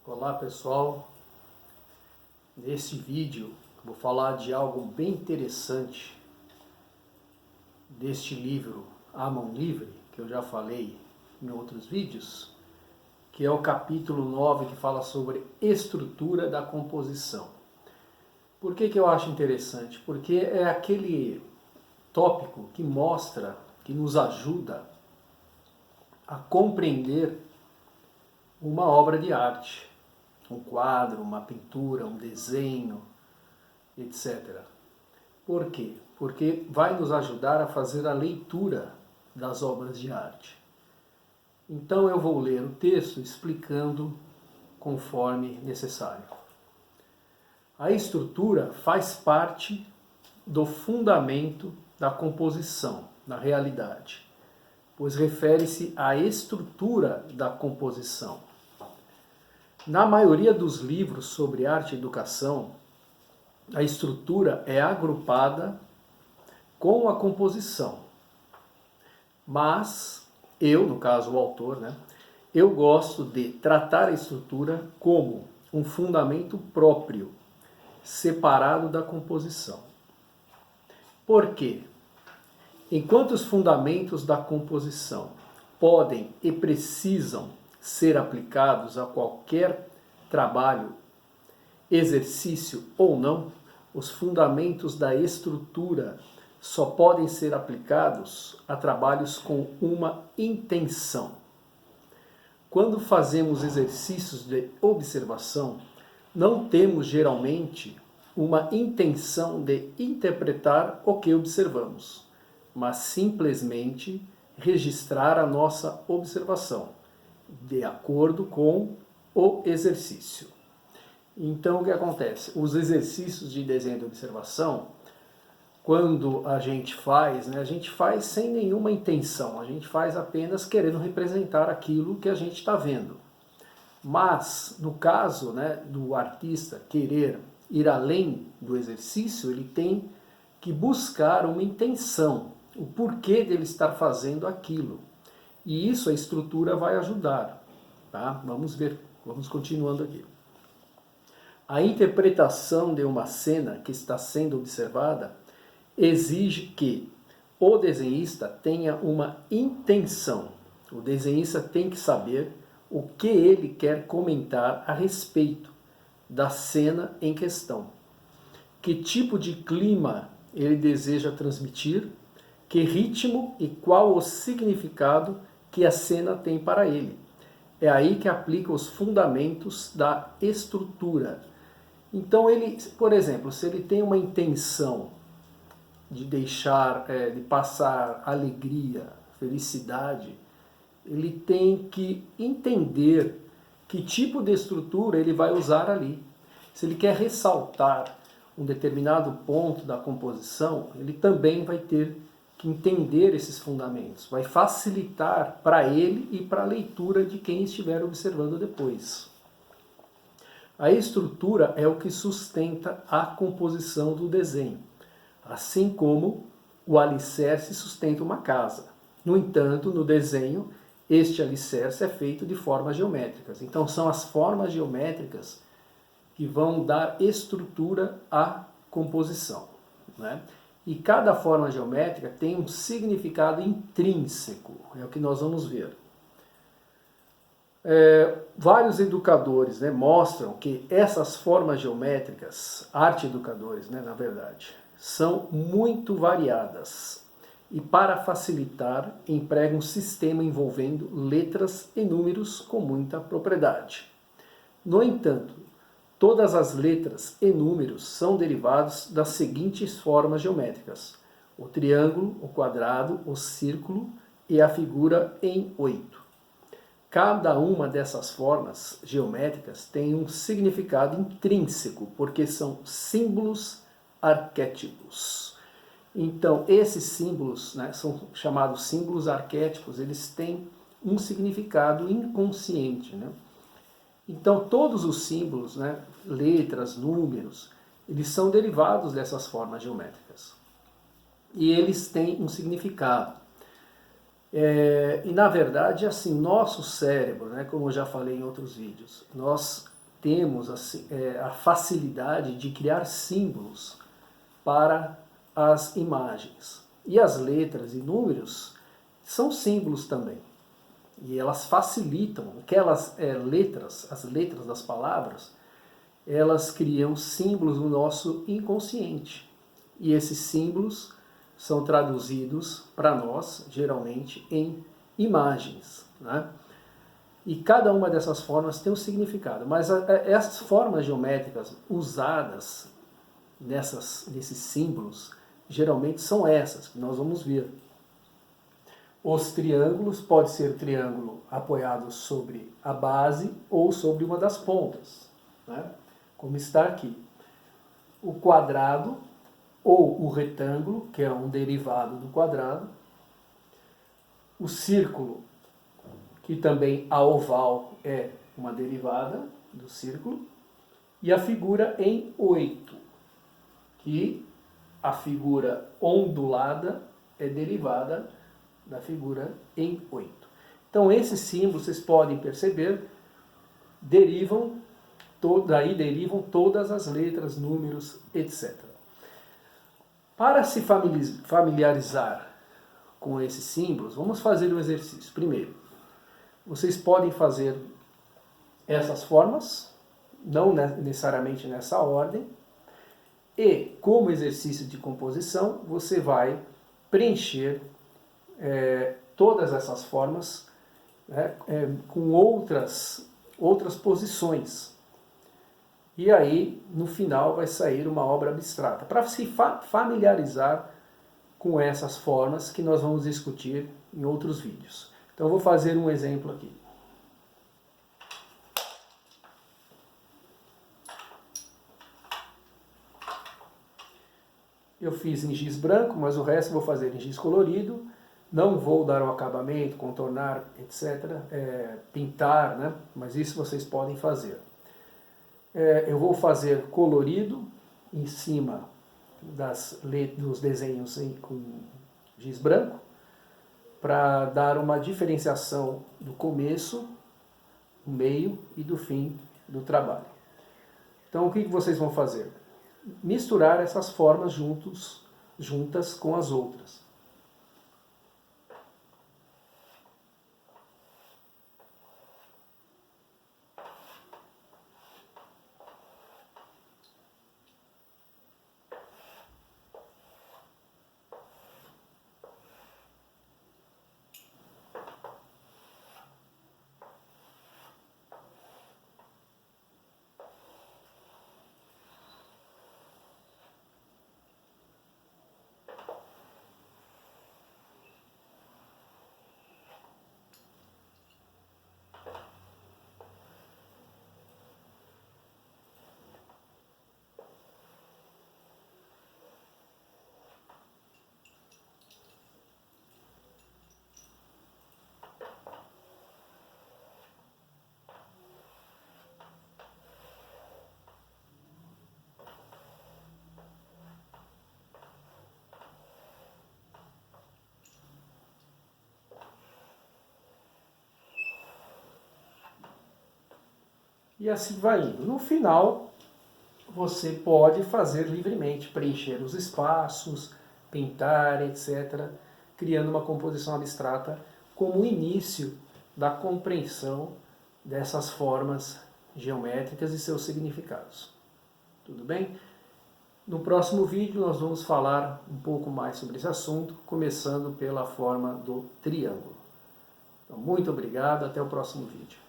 Olá pessoal, neste vídeo vou falar de algo bem interessante deste livro A Mão Livre, que eu já falei em outros vídeos, que é o capítulo 9 que fala sobre estrutura da composição. Por que eu acho interessante? Porque é aquele tópico que mostra, que nos ajuda a compreender uma obra de arte. Um quadro, uma pintura, um desenho, etc. Por quê? Porque vai nos ajudar a fazer a leitura das obras de arte. Então eu vou ler o texto explicando conforme necessário. A estrutura faz parte do fundamento da composição, na realidade, pois refere-se à estrutura da composição. Na maioria dos livros sobre arte e educação, a estrutura é agrupada com a composição. Mas eu, no caso o autor, eu gosto de tratar a estrutura como um fundamento próprio, separado da composição. Por quê? Enquanto os fundamentos da composição podem e precisam ser aplicados a qualquer trabalho, exercício ou não, os fundamentos da estrutura só podem ser aplicados a trabalhos com uma intenção. Quando fazemos exercícios de observação, não temos geralmente uma intenção de interpretar o que observamos, mas simplesmente registrar a nossa observação, de acordo com o exercício. Então, o que acontece? Os exercícios de desenho de observação, quando a gente faz sem nenhuma intenção, a gente faz apenas querendo representar aquilo que a gente está vendo. Mas, no caso do artista querer ir além do exercício, ele tem que buscar uma intenção, o porquê dele estar fazendo aquilo. E isso a estrutura vai ajudar. Tá? Vamos ver, vamos continuando aqui. A interpretação de uma cena que está sendo observada exige que o desenhista tenha uma intenção. O desenhista tem que saber o que ele quer comentar a respeito da cena em questão. Que tipo de clima ele deseja transmitir, que ritmo e qual o significado que a cena tem para ele. É aí que aplica os fundamentos da estrutura. Então ele, por exemplo, se ele tem uma intenção de de passar alegria, felicidade, ele tem que entender que tipo de estrutura ele vai usar ali. Se ele quer ressaltar um determinado ponto da composição, ele também vai ter que entender esses fundamentos. Vai facilitar para ele e para a leitura de quem estiver observando depois. A estrutura é o que sustenta a composição do desenho, assim como o alicerce sustenta uma casa. No entanto, no desenho, este alicerce é feito de formas geométricas. Então, são as formas geométricas que vão dar estrutura à composição, E cada forma geométrica tem um significado intrínseco, é o que nós vamos ver. Vários educadores mostram que essas formas geométricas, arte-educadores, na verdade, são muito variadas e, para facilitar, empregam um sistema envolvendo letras e números com muita propriedade. No entanto, todas as letras e números são derivados das seguintes formas geométricas: o triângulo, o quadrado, o círculo e a figura em 8. Cada uma dessas formas geométricas tem um significado intrínseco, porque são símbolos arquétipos. Então, esses símbolos, são chamados símbolos arquétipos, eles têm um significado inconsciente, Então, todos os símbolos, letras, números, eles são derivados dessas formas geométricas. E eles têm um significado. E, na verdade, assim, nosso cérebro, como eu já falei em outros vídeos, nós temos a facilidade de criar símbolos para as imagens. E as letras e números são símbolos também. E elas facilitam, aquelas letras, as letras das palavras, elas criam símbolos no nosso inconsciente. E esses símbolos são traduzidos para nós, geralmente, em imagens, né? E cada uma dessas formas tem um significado. Mas essas formas geométricas usadas nesses símbolos, geralmente são essas que nós vamos ver. Os triângulos, pode ser triângulo apoiado sobre a base ou sobre uma das pontas, né? Como está aqui. O quadrado ou o retângulo, que é um derivado do quadrado. O círculo, que também a oval é uma derivada do círculo. E a figura em 8, que a figura ondulada é derivada da figura em 8. Então esses símbolos, vocês podem perceber, daí derivam todas as letras, números, etc. Para se familiarizar com esses símbolos, vamos fazer um exercício. Primeiro, vocês podem fazer essas formas, não necessariamente nessa ordem, e como exercício de composição, você vai preencher todas essas formas, né, com outras posições. E aí, no final, vai sair uma obra abstrata. Para se familiarizar com essas formas que nós vamos discutir em outros vídeos. Então, eu vou fazer um exemplo aqui. Eu fiz em giz branco, mas o resto eu vou fazer em giz colorido. Não vou dar um acabamento, contornar, etc. Pintar, né? Mas isso vocês podem fazer. Eu vou fazer colorido em cima dos desenhos com giz branco, para dar uma diferenciação do começo, do meio e do fim do trabalho. Então o que vocês vão fazer? Misturar essas formas juntas com as outras. E assim vai indo. No final, você pode fazer livremente, preencher os espaços, pintar, etc., criando uma composição abstrata como o início da compreensão dessas formas geométricas e seus significados. Tudo bem? No próximo vídeo nós vamos falar um pouco mais sobre esse assunto, começando pela forma do triângulo. Então, muito obrigado, até o próximo vídeo.